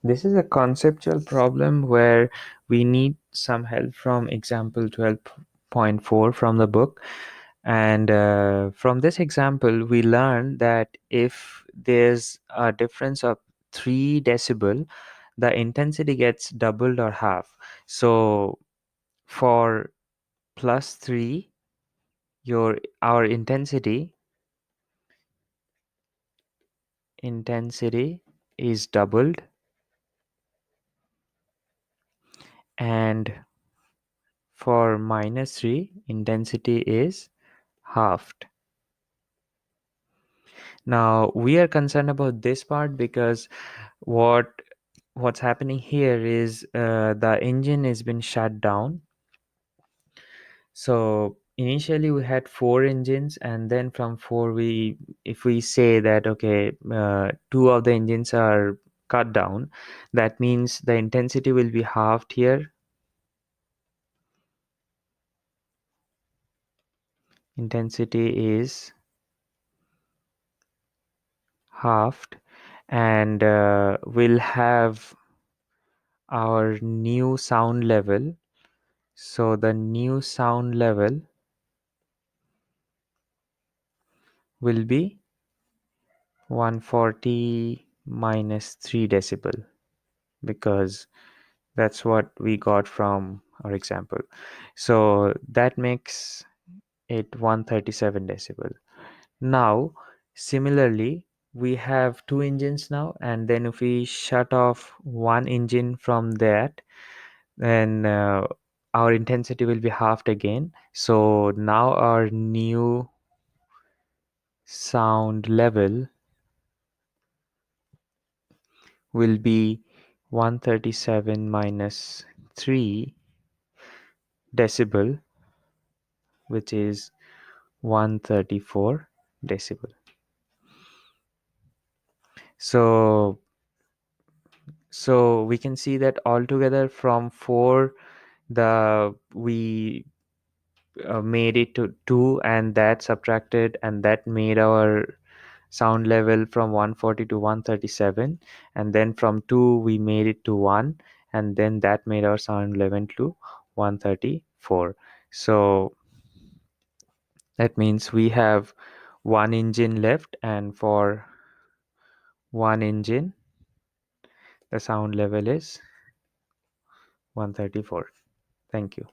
This is a conceptual problem where we need some help from example 12.4 from the book. And from this example, we learned that if there's a difference of 3 decibel, the intensity gets doubled or half. So for plus 3, our intensity is doubled, and for minus 3, intensity is halved. Now we are concerned about this part because what's happening here is the engine has been shut down. So initially we had 4 engines, and then from 4, if we say that okay, 2 of the engines are cut down, that means the intensity will be halved here. Intensity is halved, and we'll have our new sound level. So the new sound level will be 140 minus 3 decibel, because that's what we got from our example. So that makes it 137 decibel. Now similarly, we have 2 engines now, and then if we shut off one engine from that, then our intensity will be halved again. So now our new sound level will be 137 minus 3 decibel, which is 134 decibel. So we can see that altogether from 4, the we made it to 2, and that subtracted, and that made our sound level from 140 to 137, and then from 2 we made it to 1, and then that made our sound level to 134. So that means we have one engine left, and for one engine the sound level is 134. Thank you.